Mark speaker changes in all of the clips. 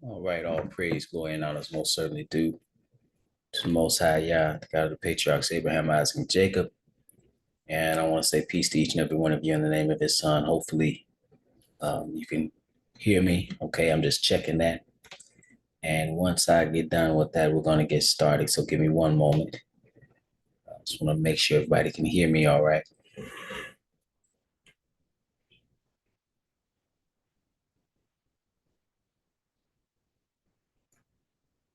Speaker 1: All right, all praise, glory, and honors most certainly due to the Most High Yah, the God of the patriarchs Abraham, Isaac, and Jacob. And I want to say peace to each and every one of you in the name of His Son. Hopefully, you can hear me. Okay, I'm just checking that. And once I get done with that, we're going to get started. So give me one moment. I just want to make sure everybody can hear me all right.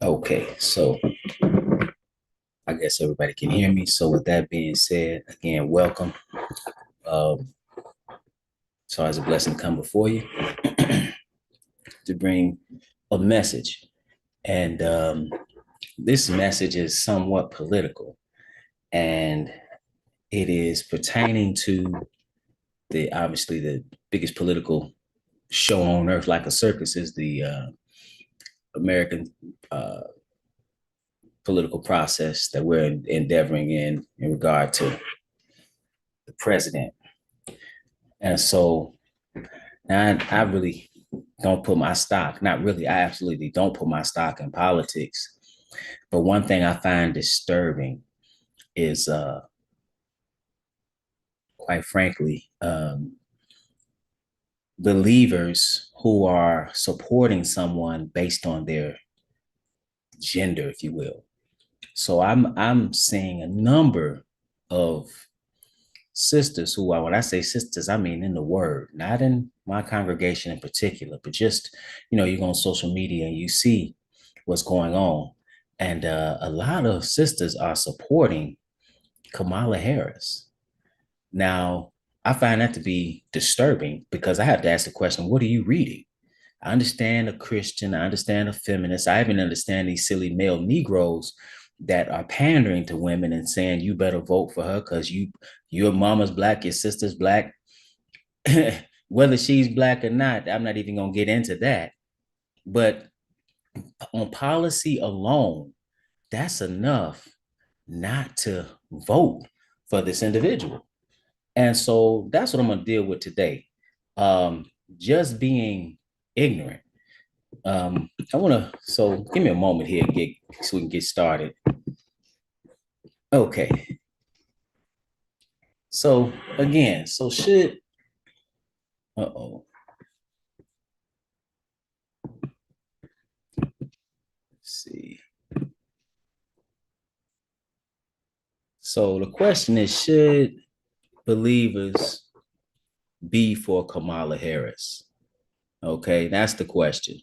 Speaker 1: Okay, so I guess everybody can hear me. So with that being said, again, welcome. Um, it's always a blessing to come before you to bring a message. And this message is somewhat political, and it is pertaining to the obviously the biggest political show on earth, like a circus, is the American uh, political process that we're endeavoring in regard to the president. And so now I really don't put my stock, not really, I absolutely don't put my stock in politics. But one thing I find disturbing is, quite frankly, believers who are supporting someone based on their gender, if you will. So I'm seeing a number of sisters who are, when I say sisters, I mean in the word, not in my congregation in particular, but just, you go on social media and you see what's going on. And a lot of sisters are supporting Kamala Harris. Now, I find that to be disturbing because I have to ask the question, what are you reading? I understand a Christian, I understand a feminist, I even understand these silly male Negroes that are pandering to women and saying you better vote for her because your mama's black, your sister's black. Whether she's black or not, I'm not even gonna get into that. But on policy alone, that's enough not to vote for this individual. And so that's what I'm gonna deal with today. Um, just being ignorant. I wanna so give me a moment here, get so we can get started. Okay. So again, so should uh-oh. Let's see. So the question is, should believers be for Kamala Harris? Okay, that's the question.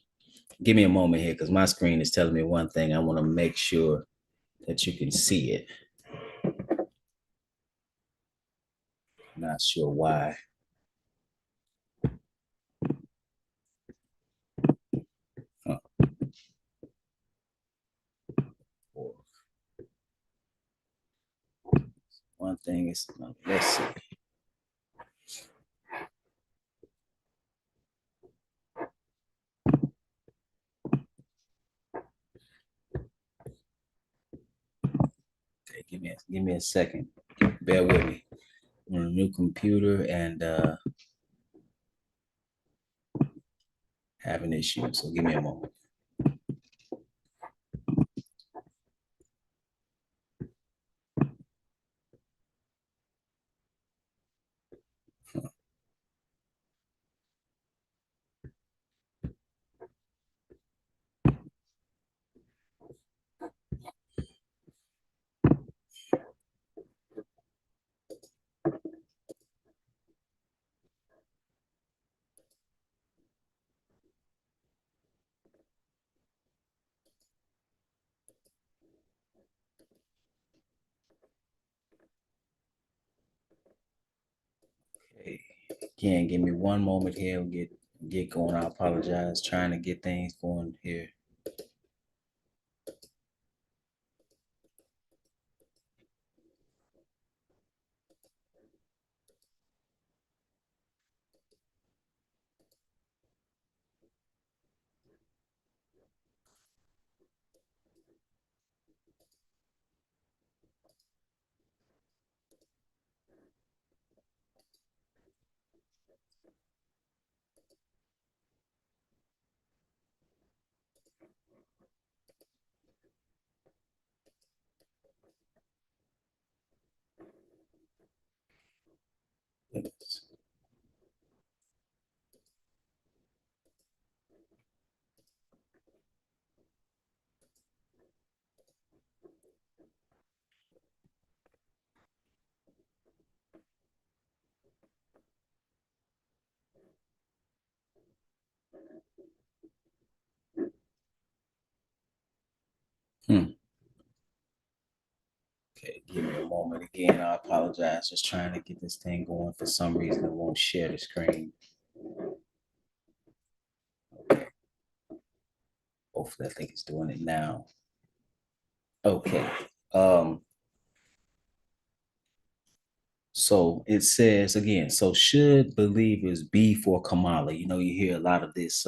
Speaker 1: Give me a moment here because my screen is telling me one thing. I want to make sure that you can see it. Not sure why. Huh. One thing is, let's see. Okay, give me a second. Bear with me. I'm on a new computer and having issues. So give me a moment. Okay. Again, give me one moment here. We'll get going. I apologize. Trying to get things going here. Hmm. Okay, give me a moment again. I apologize. Just trying to get this thing going. For some reason, it won't share the screen. Okay. Hopefully, I think it's doing it now. Okay. Um, so it says again, so should believers be for Kamala? You know, you hear a lot of this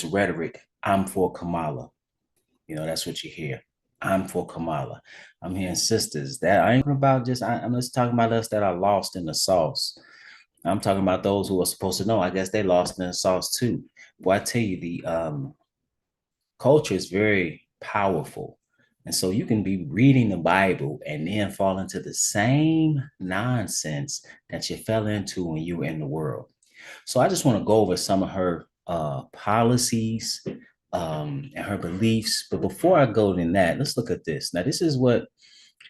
Speaker 1: rhetoric. I'm for Kamala. You know, that's what you hear. I'm for Kamala. I'm hearing sisters that I ain't about just, I'm just talking about us that are lost in the sauce. I'm talking about those who are supposed to know. I guess they lost in the sauce too. Boy, I tell you, the culture is very powerful. And so you can be reading the Bible and then fall into the same nonsense that you fell into when you were in the world. So I just want to go over some of her policies and her beliefs. But before I go in that, let's look at this. Now, this is what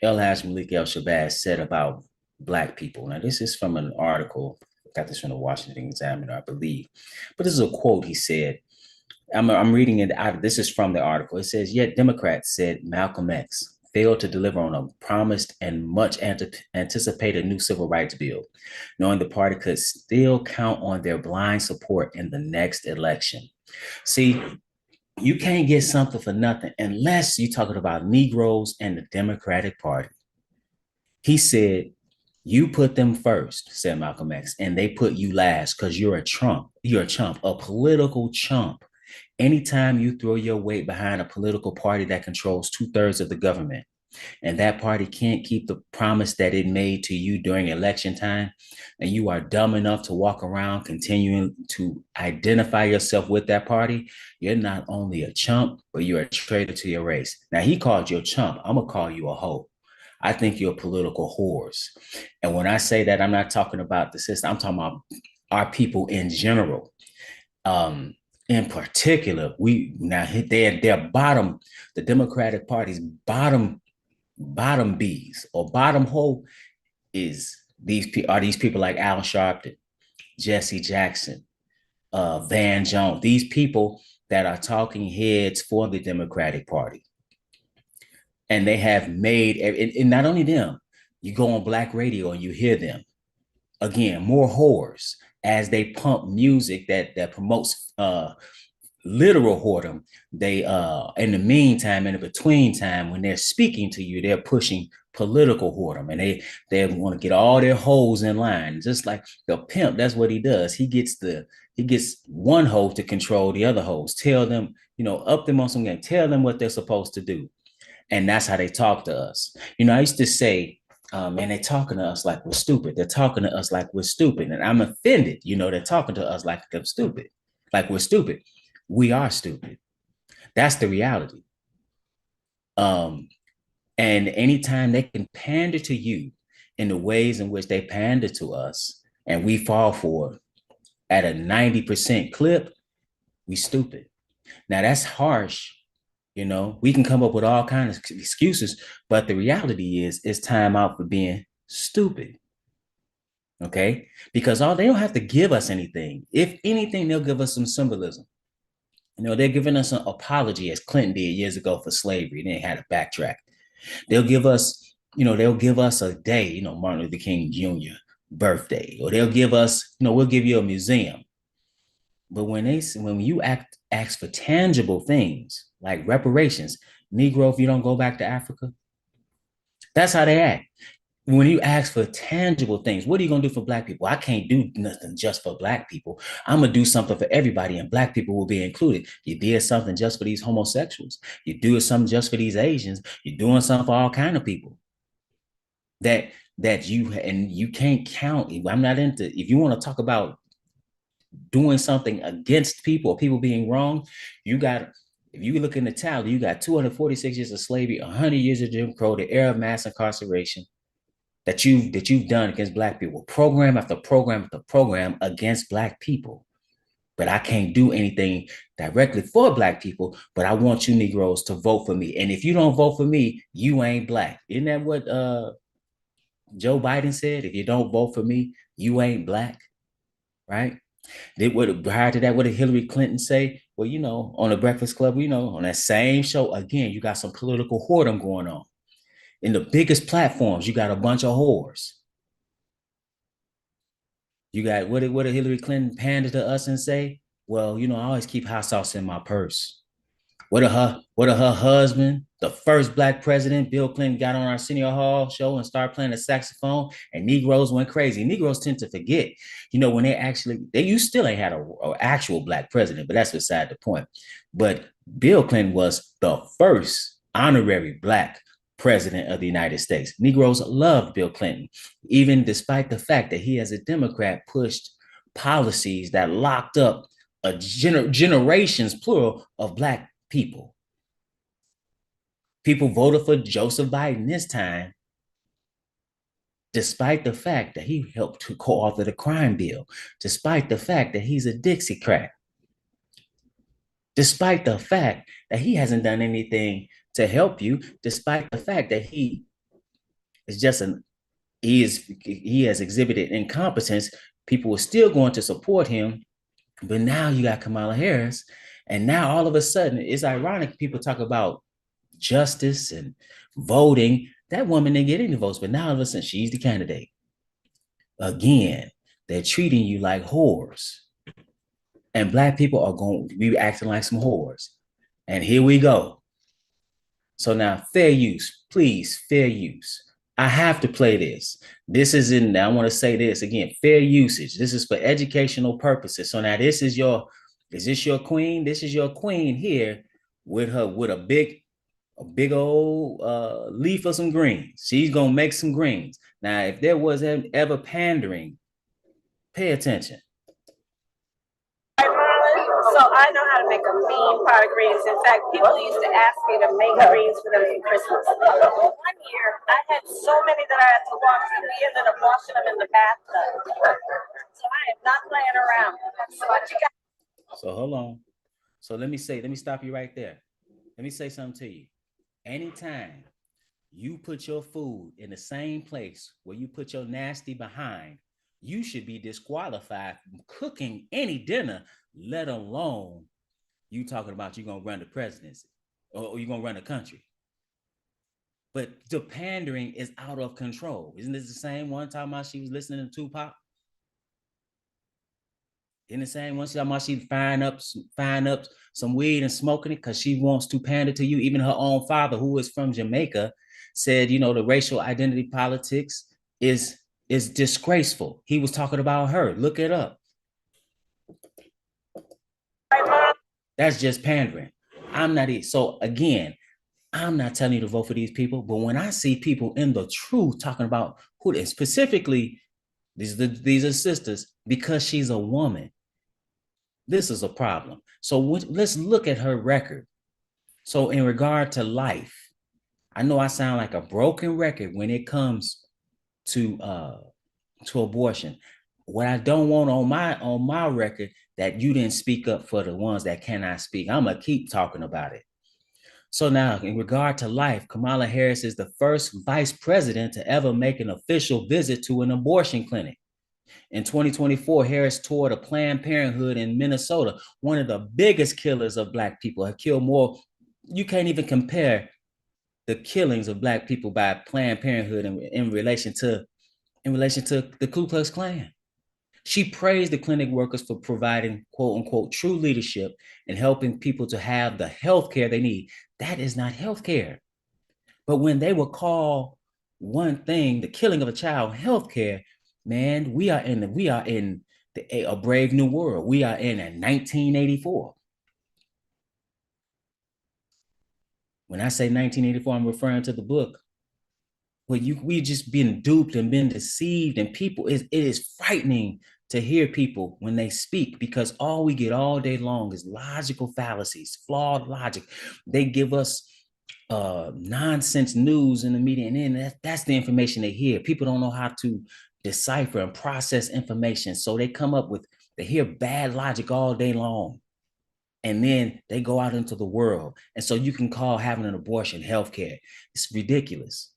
Speaker 1: El Haj Malik El Shabazz said about Black people. Now, this is from an article. I got this from the Washington Examiner, I believe. But this is a quote he said. I'm reading it. This is from the article. It says, yet Democrats said Malcolm X failed to deliver on a promised and much anticipated new civil rights bill, knowing the party could still count on their blind support in the next election. See, you can't get something for nothing unless you're talking about Negroes and the Democratic Party. He said, you put them first, said Malcolm X, and they put you last because you're a Trump. You're a chump, a political chump. Anytime you throw your weight behind a political party that controls 2/3 of the government, and that party can't keep the promise that it made to you during election time, and you are dumb enough to walk around continuing to identify yourself with that party, you're not only a chump, but you're a traitor to your race. Now, he called you a chump. I'm going to call you a hoe. I think you're political whores. And when I say that, I'm not talking about the system. I'm talking about our people in general. Um, in particular, we now hit their bottom, the Democratic Party's bottom bees or bottom hole is these people like Al Sharpton, Jesse Jackson, Van Jones, these people that are talking heads for the Democratic Party. And they have made, and not only them, you go on black radio and you hear them. Again, more whores as they pump music that promotes literal whoredom. They in the meantime, in the between time, when they're speaking to you, they're pushing political whoredom, and they want to get all their hoes in line. Just like the pimp, that's what he does. He gets one hoe to control the other hoes, tell them, up them on some game, tell them what they're supposed to do. And that's how they talk to us. I used to say, man, they're talking to us like we're stupid. They're talking to us like we're stupid. And I'm offended. They're talking to us like they're stupid, like we're stupid. We are stupid. That's the reality. Um, and anytime they can pander to you in the ways in which they pander to us, and we fall for it at a 90% clip, we stupid. Now that's harsh. We can come up with all kinds of excuses, but the reality is it's time out for being stupid. Okay. Because they don't have to give us anything. If anything, they'll give us some symbolism. They're giving us an apology as Clinton did years ago for slavery. They had to backtrack. They'll give us a day, Martin Luther King Jr. birthday, or they'll give us, we'll give you a museum. But when you ask for tangible things like reparations, Negro, if you don't go back to Africa, that's how they act. When you ask for tangible things, what are you gonna do for Black people? I can't do nothing just for Black people. I'm gonna do something for everybody, and Black people will be included. You did something just for these homosexuals. You do something just for these Asians. You're doing something for all kind of people. You can't count. I'm not into. If you want to talk about doing something against people or people being wrong, you got, if you look in the tally, you got 246 years of slavery, 100 years of Jim Crow, the era of mass incarceration that you've done against Black people, program after program after program against Black people. But I can't do anything directly for Black people, but I want you Negroes to vote for me. And if you don't vote for me, you ain't Black. Isn't that what Joe Biden said? If you don't vote for me, you ain't Black, right? Prior to that, what did Hillary Clinton say? Well, on the Breakfast Club, on that same show, again, you got some political whoredom going on. In the biggest platforms, you got a bunch of whores. You got what did Hillary Clinton pander to us and say? Well, I always keep hot sauce in my purse. What of her husband, the first black president, Bill Clinton, got on our Senior Hall show and started playing the saxophone, and Negroes went crazy. Negroes tend to forget, when you still ain't had a actual black president, but that's beside the point. But Bill Clinton was the first honorary black president of the United States. Negroes loved Bill Clinton, even despite the fact that he, as a Democrat, pushed policies that locked up generations, plural, of black people. People voted for Joseph Biden this time, despite the fact that he helped to co-author the crime bill, despite the fact that he's a Dixiecrat, despite the fact that he hasn't done anything to help you, despite the fact that he is just he has exhibited incompetence. People are still going to support him. But now you got Kamala Harris, and now all of a sudden, it's ironic people talk about justice and voting. That woman didn't get any votes, but now all of a sudden she's the candidate. Again, they're treating you like whores. And black people are going to be acting like some whores. And here we go. So now, fair use, please, fair use. I have to play this. I want to say this again, fair usage. This is for educational purposes. So now is this your queen? This is your queen here with a big old leaf of some greens. She's going to make some greens. Now, if there was ever pandering, pay attention.
Speaker 2: So I know how to make a mean pot of greens. In fact, people used to ask me to make greens for them for Christmas. One year, I had so many that I had to wash, and we ended up washing them in the bathtub. So I am not playing around. So what you got?
Speaker 1: So hold on. So let me stop you right there. Let me say something to you. Anytime you put your food in the same place where you put your nasty behind, you should be disqualified from cooking any dinner, let alone you talking about you're going to run the presidency or you're going to run the country. But the pandering is out of control. Isn't this the same one talking about she was listening to Tupac? In the same one, she find up some weed and smoking it because she wants to pander to you. Even her own father, who is from Jamaica, said, the racial identity politics is disgraceful. He was talking about her. Look it up. That's just pandering. So again, I'm not telling you to vote for these people, but when I see people in the truth talking about who they specifically, these are sisters, because she's a woman, this is a problem. So let's look at her record. So in regard to life, I know I sound like a broken record when it comes to abortion. What I don't want on my record, that you didn't speak up for the ones that cannot speak. I'm gonna keep talking about it. So now, in regard to life, Kamala Harris is the first vice president to ever make an official visit to an abortion clinic. In 2024, Harris toured a Planned Parenthood in Minnesota, one of the biggest killers of Black people. Have killed more. You can't even compare the killings of Black people by Planned Parenthood in relation to the Ku Klux Klan. She praised the clinic workers for providing, quote unquote, true leadership and helping people to have the health care they need. That is not health care. But when they will call one thing, the killing of a child, health care, man, we are in a brave new world. We are in a 1984. When I say 1984, I'm referring to the book. We just been duped and been deceived, and it is frightening to hear people when they speak, because all we get all day long is logical fallacies, flawed logic. They give us nonsense news in the media, and then that's the information they hear. People don't know how to decipher and process information, so they hear bad logic all day long, and then they go out into the world, and so you can call having an abortion healthcare. It's ridiculous.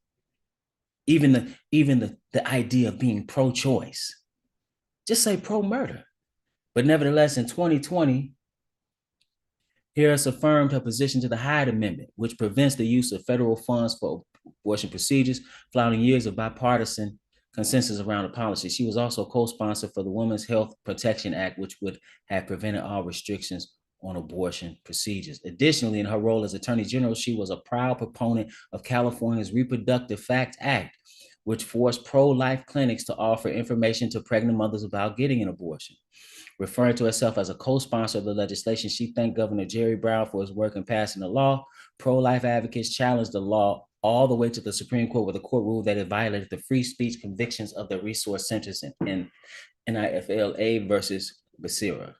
Speaker 1: Even the idea of being pro-choice, just say pro-murder. But nevertheless, in 2020, Harris affirmed her position to the Hyde Amendment, which prevents the use of federal funds for abortion procedures, flouting years of bipartisan consensus around the policy. She was also co-sponsor for the Women's Health Protection Act, which would have prevented all restrictions on abortion procedures. Additionally, in her role as Attorney General, she was a proud proponent of California's Reproductive Fact Act, which forced pro-life clinics to offer information to pregnant mothers about getting an abortion. Referring to herself as a co-sponsor of the legislation, she thanked Governor Jerry Brown for his work in passing the law. Pro-life advocates challenged the law all the way to the Supreme Court, where the court ruled that it violated the free speech convictions of the resource centers in NIFLA versus Becerra.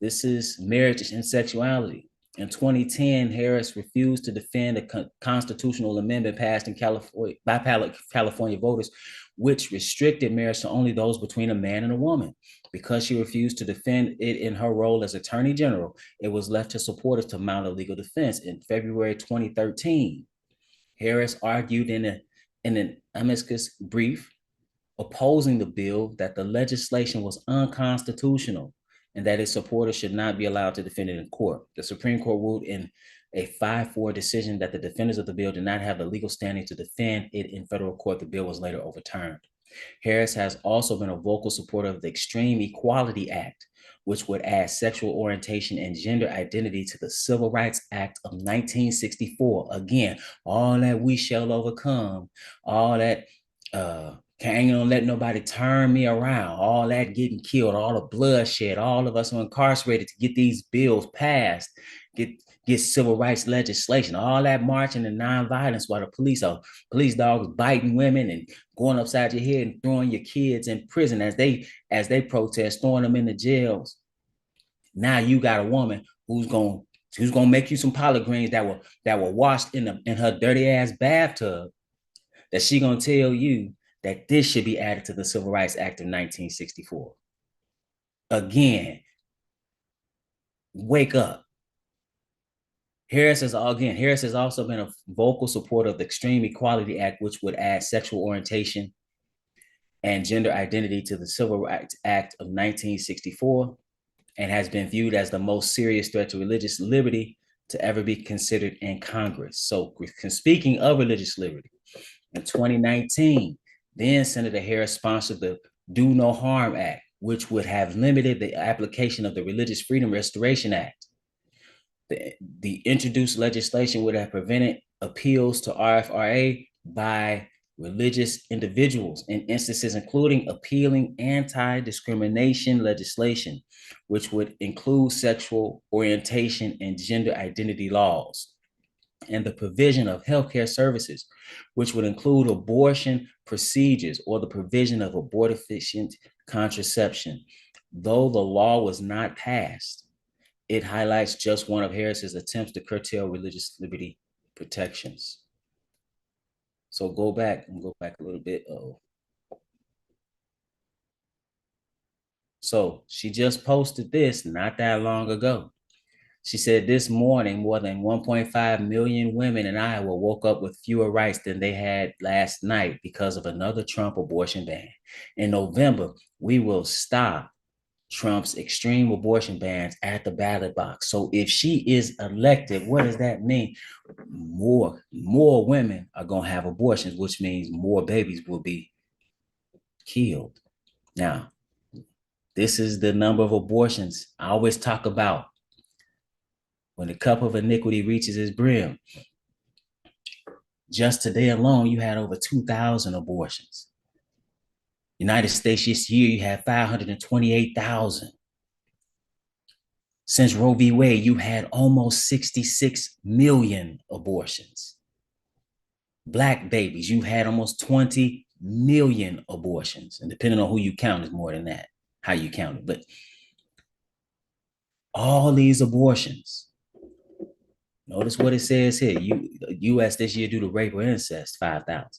Speaker 1: This is marriage and sexuality. In 2010, Harris refused to defend a constitutional amendment passed in California by California voters, which restricted marriage to only those between a man and a woman. Because she refused to defend it in her role as Attorney General, it was left to supporters to mount a legal defense. In February 2013, Harris argued in an amicus brief opposing the bill that the legislation was unconstitutional and that its supporters should not be allowed to defend it in court. The Supreme Court ruled in a 5-4 decision that the defenders of the bill did not have the legal standing to defend it in federal court. The bill was later overturned. Harris has also been a vocal supporter of the Extreme Equality Act, which would add sexual orientation and gender identity to the Civil Rights Act of 1964. Again, all that we shall overcome, all that ain't gonna let nobody turn me around, all that getting killed, all the bloodshed, all of us are incarcerated to get these bills passed, get civil rights legislation, all that marching and nonviolence while the police dogs biting women and going upside your head and throwing your kids in prison as they protest, throwing them in the jails. Now you got a woman who's gonna make you some collard greens that were washed in her dirty ass bathtub, that she gonna tell you that this should be added to the Civil Rights Act of 1964. Again, wake up. Harris has also been a vocal supporter of the Extreme Equality Act, which would add sexual orientation and gender identity to the Civil Rights Act of 1964, and has been viewed as the most serious threat to religious liberty to ever be considered in Congress. So, speaking of religious liberty, in 2019, then Senator Harris sponsored the Do No Harm Act, which would have limited the application of the Religious Freedom Restoration Act. The introduced legislation would have prevented appeals to RFRA by religious individuals in instances including appealing anti-discrimination legislation, which would include sexual orientation and gender identity laws, and the provision of healthcare services, which would include abortion procedures or the provision of abortifacient contraception. Though the law was not passed, it highlights just one of Harris's attempts to curtail religious liberty protections. So go back a little bit. So she just posted this not that long ago. She said this morning, more than 1.5 million women in Iowa woke up with fewer rights than they had last night because of another Trump abortion ban. In November, we will stop Trump's extreme abortion bans at the ballot box. So if she is elected, what does that mean? More women are going to have abortions, which means more babies will be killed. Now, this is the number of abortions I always talk about. When the cup of iniquity reaches its brim, just today alone, you had over 2,000 abortions. United States this year, you had 528,000. Since Roe v. Wade, you had almost 66 million abortions. Black babies, you had almost 20 million abortions. And depending on who you count, is more than that, how you count it. But all these abortions, notice what it says here. U.S. this year due to rape or incest, 5,000.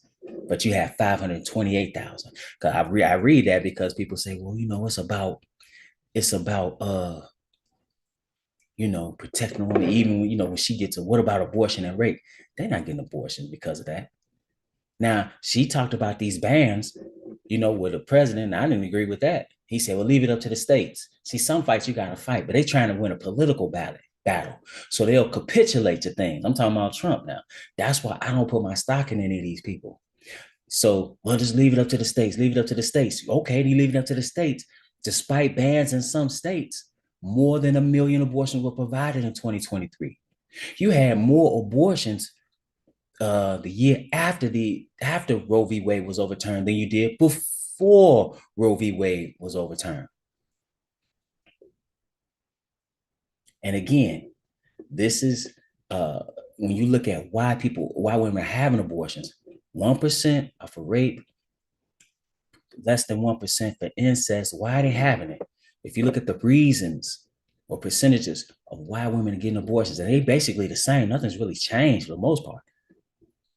Speaker 1: But you have 528,000. Because I read that because people say, well, it's about protecting a woman, even when she gets what about abortion and rape? They're not getting abortions because of that. Now, she talked about these bans, with the president. I didn't agree with that. He said, well, leave it up to the states. See, some fights you got to fight, but they trying to win a political battle. So they'll capitulate to things. I'm talking about Trump now. That's why I don't put my stock in any of these people. So we'll just leave it up to the states, leave it up to the states. Okay, you leave it up to the states. Despite bans in some states, more than 1 million abortions were provided in 2023. You had more abortions the year after Roe v. Wade was overturned than you did before Roe v. Wade was overturned. And again, this is when you look at why women are having abortions. 1% are for rape, less than 1% for incest. Why are they having it? If you look at the reasons or percentages of why women are getting abortions, and they basically the same. Nothing's really changed for the most part.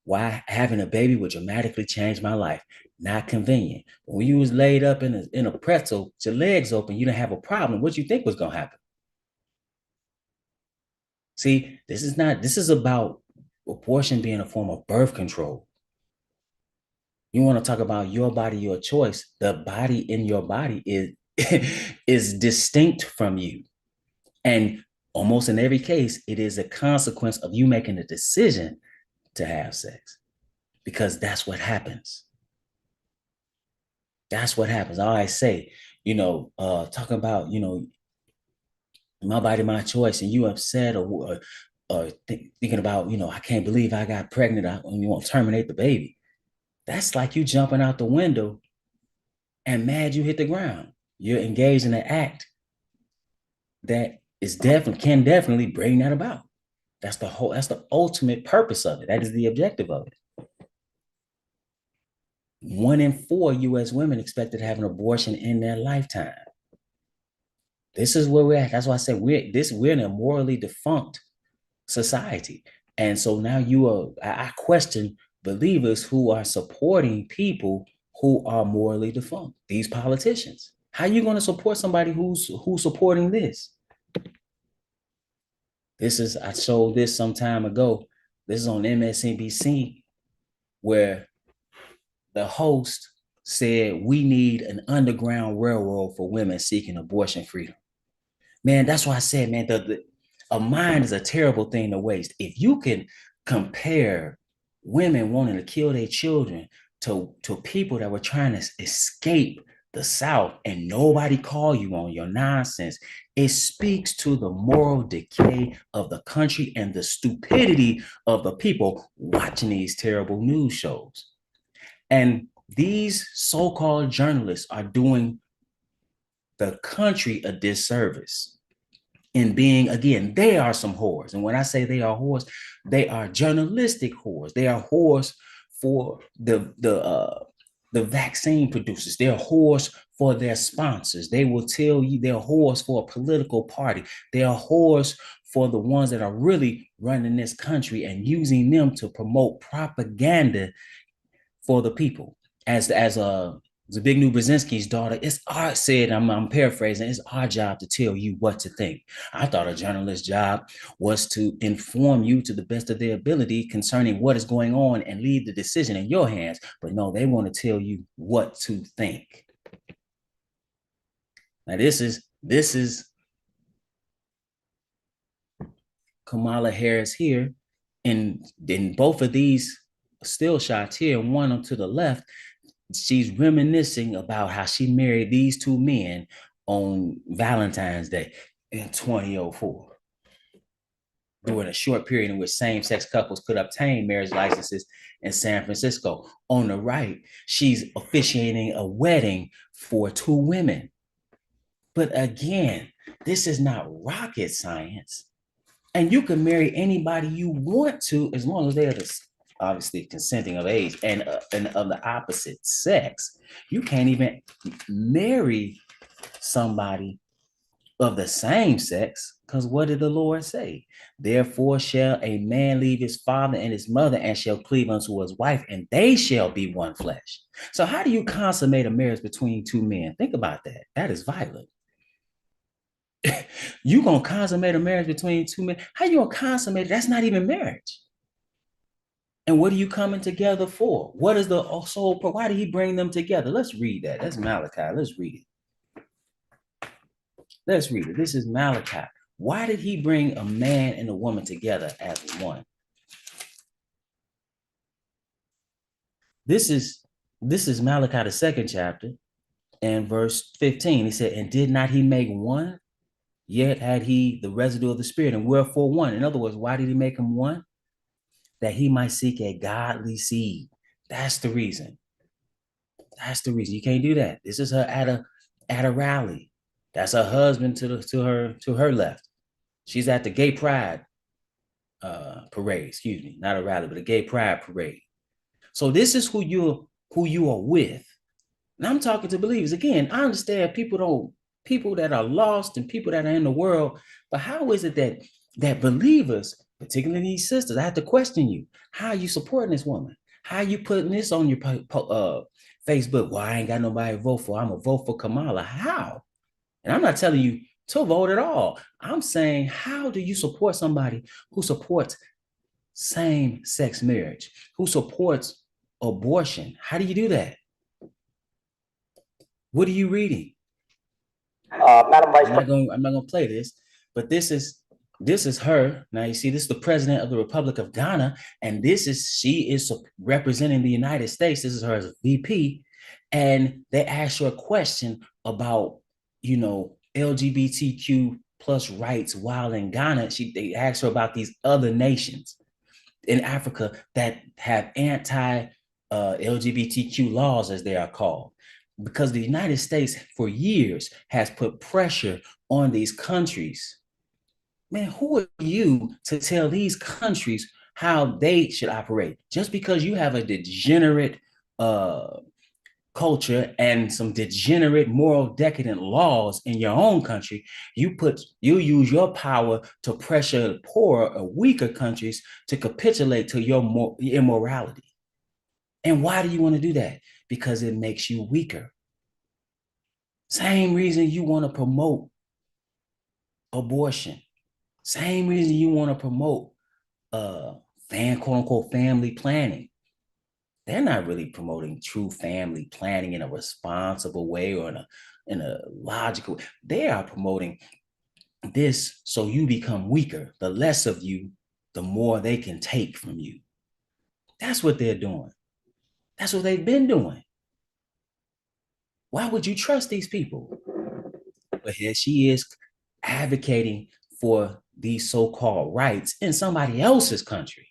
Speaker 1: Why having a baby would dramatically change my life. Not convenient. When you was laid up in a pretzel, your legs open, you didn't have a problem. What you think was gonna happen? See, this is about abortion being a form of birth control. You want to talk about your body, your choice. The body in your body is is distinct from you. And almost in every case, it is a consequence of you making a decision to have sex. Because that's what happens. That's what happens. I always say, talking about, my body, my choice, and you upset or thinking about, I can't believe I got pregnant, and you want to terminate the baby. That's like you jumping out the window and mad you hit the ground. You're engaged in an act that can definitely bring that about. That's the ultimate purpose of it. That is the objective of it. 1 in 4 US women expected to have an abortion in their lifetime. This is where we're at. That's why I said we're in a morally defunct society. And so now I question believers who are supporting people who are morally defunct, these politicians. How are you going to support somebody who's supporting this? I showed this some time ago. This is on MSNBC, where the host said we need an underground railroad for women seeking abortion freedom. Man, that's why I said, man, a mind is a terrible thing to waste. If you can compare women wanting to kill their children to people that were trying to escape the South and nobody call you on your nonsense, it speaks to the moral decay of the country and the stupidity of the people watching these terrible news shows. And these so-called journalists are doing the country a disservice in being, again, they are some whores. And when I say they are whores, they are journalistic whores. They are whores for the vaccine producers. They're whores for their sponsors. They will tell you they're whores for a political party. They are whores for the ones that are really running this country and using them to promote propaganda for the people. As Zbigniew Brzezinski's daughter, I'm paraphrasing, it's our job to tell you what to think. I thought a journalist's job was to inform you to the best of their ability concerning what is going on and leave the decision in your hands. But no, they want to tell you what to think. Now, this is Kamala Harris here. In both of these still shots here, one to the left, she's reminiscing about how she married these two men on Valentine's Day in 2004, during a short period in which same-sex couples could obtain marriage licenses in San Francisco. On the right, she's officiating a wedding for two women. But again, this is not rocket science. And you can marry anybody you want to as long as they are obviously consenting of age and of the opposite sex. You can't even marry somebody of the same sex, because what did the Lord say? Therefore shall a man leave his father and his mother and shall cleave unto his wife, and they shall be one flesh. So how do you consummate a marriage between two men? Think about that. That is violent. You gonna consummate a marriage between two men? How you gonna consummate it? That's not even marriage. And what are you coming together for? What is the soul? Why did he bring them together? Let's read that. That's Malachi. Let's read it. Let's read it. This is Malachi. Why did he bring a man and a woman together as one? This is Malachi, the second chapter, and verse 15. He said, and did not he make one? Yet had he the residue of the spirit, and wherefore one? In other words, why did he make him one? That he might seek a godly seed. That's the reason. That's the reason. You can't do that. This is her at a rally. That's her husband to her left. She's at the gay pride parade, excuse me, not a rally, but a gay pride parade. So this is who you are with. And I'm talking to believers. Again, I understand people that are lost and people that are in the world, but how is it that believers, particularly these sisters, I have to question you. How are you supporting this woman? How are you putting this on your Facebook? Well, I ain't got nobody to vote for. I'm gonna vote for Kamala. How? And I'm not telling you to vote at all. I'm saying, how do you support somebody who supports same-sex marriage, who supports abortion? How do you do that? What are you reading?
Speaker 2: Madam Vice
Speaker 1: I'm not gonna play this, but this is her. Now you see, this is the president of the Republic of Ghana, and she is representing the United States. This is her as VP, and they asked her a question about LGBTQ plus rights while in Ghana. They asked her about these other nations in Africa that have anti LGBTQ laws, as they are called, because the United States for years has put pressure on these countries. Man, who are you to tell these countries how they should operate? Just because you have a degenerate culture and some degenerate moral decadent laws in your own country, you use your power to pressure poorer or weaker countries to capitulate to your immorality. And why do you want to do that? Because it makes you weaker. Same reason you want to promote abortion. Same reason you want to promote quote unquote family planning. They're not really promoting true family planning in a responsible way or in a logical way. They are promoting this so you become weaker. The less of you, the more they can take from you. That's what they're doing. That's what they've been doing. Why would you trust these people? But here she is advocating for these so-called rights in somebody else's country.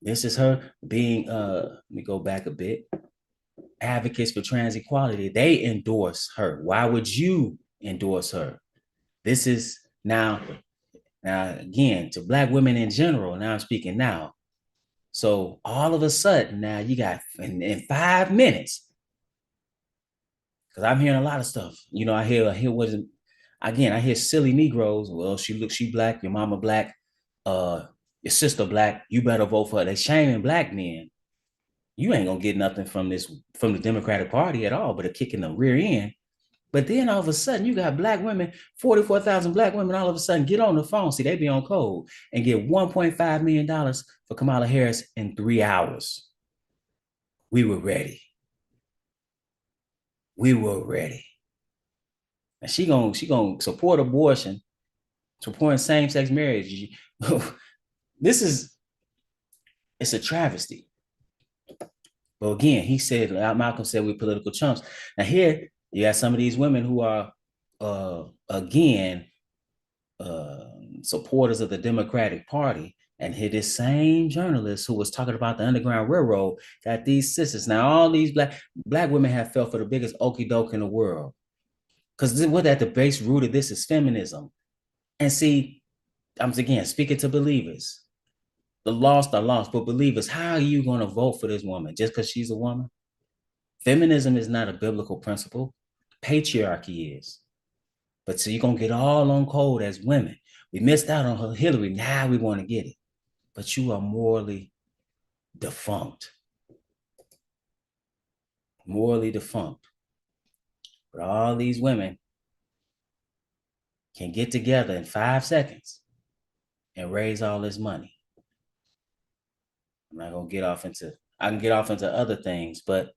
Speaker 1: This is her being, let me go back a bit, advocates for trans equality. They endorse her. Why would you endorse her? This is now again, to Black women in general, now I'm speaking now. So all of a sudden now you got in 5 minutes, because I'm hearing a lot of stuff. I hear what is again, I hear silly Negroes. Well, she Black, your mama Black, your sister Black, you better vote for her. They shaming Black men. You ain't gonna get nothing from the Democratic Party at all, but a kick in the rear end. But then all of a sudden, you got Black women, 44,000 Black women, all of a sudden get on the phone. See, they be on code and get $1.5 million for Kamala Harris in 3 hours. We were ready. We were ready. And she gonna support abortion, supporting same-sex marriage. It's a travesty. But again, Malcolm said we're political chumps. Now here, you got some of these women who are, again, supporters of the Democratic Party. And here, this same journalist who was talking about the Underground Railroad got these sisters. Now, all these black women have felt for the biggest okie doke in the world. Because what at the base root of this is feminism. And see, I'm again speaking to believers. The lost are lost, but believers, how are you going to vote for this woman just because she's a woman? Feminism is not a biblical principle. Patriarchy is. But so you're going to get all on code as women. We missed out on Hillary. Now we want to get it. But you are morally defunct. Morally defunct. But all these women can get together in 5 seconds and raise all this money. I'm not going to get off into, I can get off into other things, but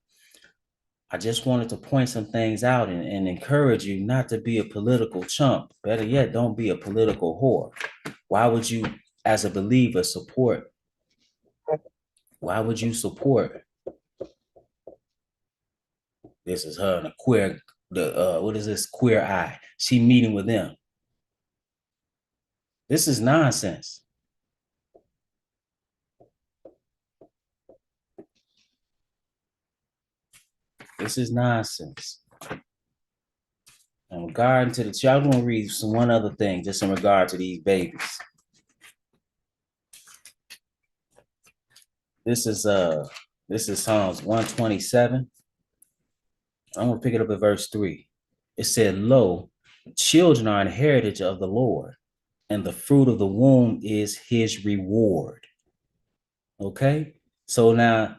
Speaker 1: I just wanted to point some things out and encourage you not to be a political chump. Better yet, don't be a political whore. Why would you, as a believer, support? Why would you support? This is her and a queer, what is this queer eye? She meeting with them. This is nonsense. This is nonsense. In regard to the child, I'm gonna read one other thing just in regard to these babies. This is Psalms 127. I'm gonna pick it up at verse 3. It said, "Lo, children are an heritage of the Lord, and the fruit of the womb is his reward." Okay, so now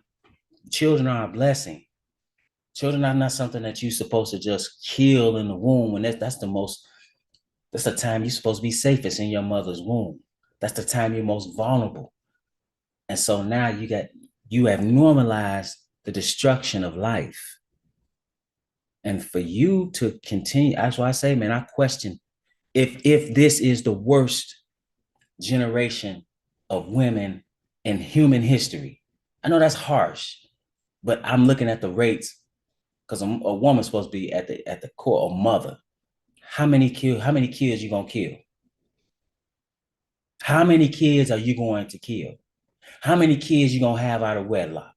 Speaker 1: children are a blessing. Children are not something that you're supposed to just kill in the womb. And that's the time you're supposed to be safest in your mother's womb. That's the time you're most vulnerable. And so now you have normalized the destruction of life. And for you to continue, that's why I say, man, I question if this is the worst generation of women in human history. I know that's harsh, but I'm looking at the rates because a woman's supposed to be at the core, a mother. How many kids you gonna kill? How many kids are you going to kill? How many kids you gonna have out of wedlock?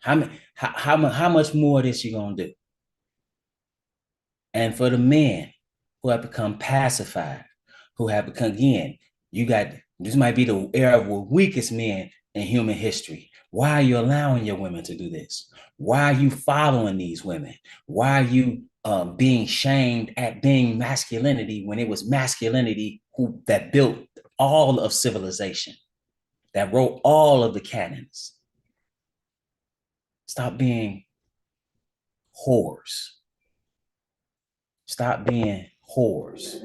Speaker 1: How much more of this you gonna do? And for the men who have become pacified, who have become, again, this might be the era of the weakest men in human history. Why are you allowing your women to do this? Why are you following these women? Why are you being shamed at being masculinity when it was masculinity that built all of civilization, that wrote all of the canons? Stop being whores. Stop being whores.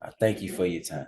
Speaker 1: I thank you for your time.